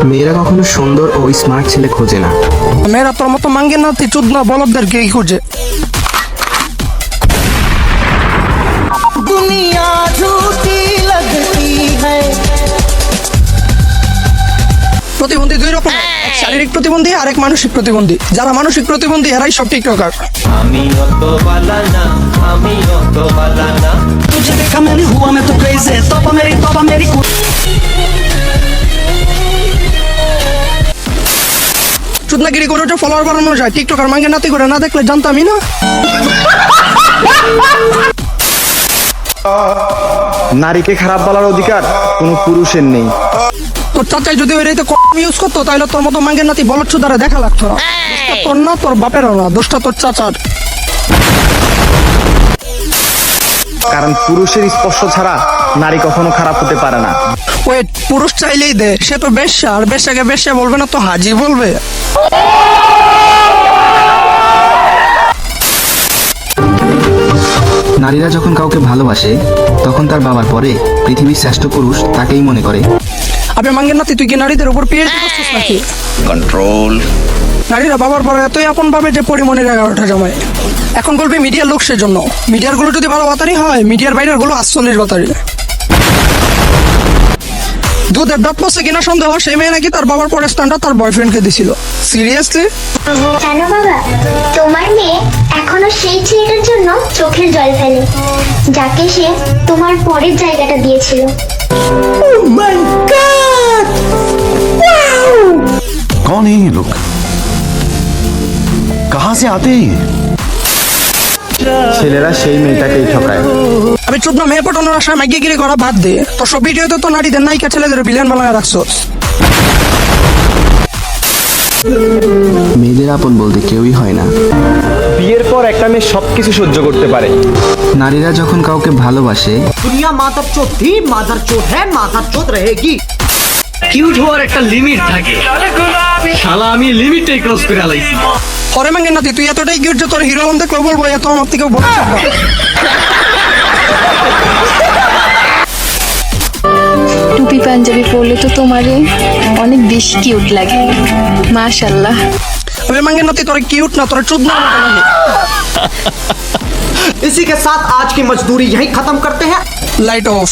মেয়েরা কখনো সুন্দর ও স্মার্ট ছেলে খোঁজে না। মেয়েরা তোর মতো মাঙ্গে না তুই চুদনা বলদদেরকে খুঁজে। दुनिया झूठी लगती है। প্রতিবন্ধী দুই রকম, এক শারীরিক প্রতিবন্ধী আর এক মানসিক প্রতিবন্ধী। যারা মানসিক প্রতিবন্ধী এরাই সব টিকটকার। আমি অত বালা না, আমি অত বালা না। तुझे देखा मैंने हुआ मैं तो क्रेज़ी, तौबा मेरी চুদনাগিরি করে ওটা ফলোয়ার বাড়ানো যায়, টিকটকার মাঙ্গে নাতি করে না দেখলে জানতামই না। নারীকে খারাপ বলার অধিকার কোনো পুরুষের নেই। তোর চাচাই যদি ওই রাইতে কম ইউজ করতো তাহলে তোর মতো মাঙ্গের নাতি বলচ্ছ দ্বারা দেখা লাগতো না। দোষটা তোর না, তোর বাপেরও না, দোষটা তোর চাচার। কারণ পুরুষের স্পর্শ ছাড়া নারী কখনো খারাপ হতে পারে না। ওয়েট, পুরুষ চাইলেই দে, সে তো বেশ্যা, আর বেশ্যাকে বেশ্যা বলবে না তো হাজি বলবে। নারীরা যখন কাউকে ভালোবাসে তখন তার বাবার পরে পৃথিবীর শ্রেষ্ঠ পুরুষ তাকেই মনে করে। আবে মাঙ্গের নাতি, তুই কি নারীদের উপর পিএইচডি করছিস নাকি? কন্ট্রোল। নারীরা বাবার পরে এতই আপন ভাবে যে পরিমণের 11টা জমায়। এখন বলবি মিডিয়ার লোকসের জন্য। মিডিয়ার গুলো যদি ভালো বাতারি হয়, মিডিয়ার বাইরের গুলো 48 বাতারি। দুধের দাঁত পড়ছে কিনা সন্দেহ, সেই মেয়ে নাকি তার বাবার পরে স্ট্যান্ডটা তার বয়ফ্রেন্ডকে দিছিল। সিরিয়াসলি? জানো বাবা, তোমার মেয়ে এখনো সেই ছেলেটার জন্য চোখের জল ফেলে যাকে সে তোমার পরের জায়গাটা দিয়েছিল। कौन है ये लोग? कहां से आते हैं ये? ছেলেরা সেই মেয়েটাকেই ঠকায়। আমি চোদ্দ মেয়ে পটানোর আশায় মাইগিরি করা বাদ দে, তো সব ভিডিওতে তো নারীদের নায়িকা ছেলেদের ভিলেন বানায় রাখছোস। মেয়েদের আপন বলতে কেউই হয় না। বিয়ের পর একটা মেয়ে সবকিছু সহ্য করতে পারে। নারীরা যখন কাউকে ভালোবাসে दुनिया मादर चोद थी, मादर चोद है, मादर चोद रहेगी। কিউট হওয়ার একটা লিমিট থাকে, শালা আমি লিমিটটাই ক্রস করে আলাইছি। পরে মাঙ্গের নাতি, তুই এতটাই কিউট যে তোর হিরো দেখলে বলবো এত আমার থেকে বড় চাপা। টুপি পাঞ্জাবি পরলে তো তোমারে অনেক বেশি কিউট লাগে, মাশাআল্লাহ। আবে মাঙ্গের নাতি, তোর কিউট না, তোর চোদ্দ লাগে। इसी के साथ आज की मजदूरी यहीं खत्म करते हैं। Light off.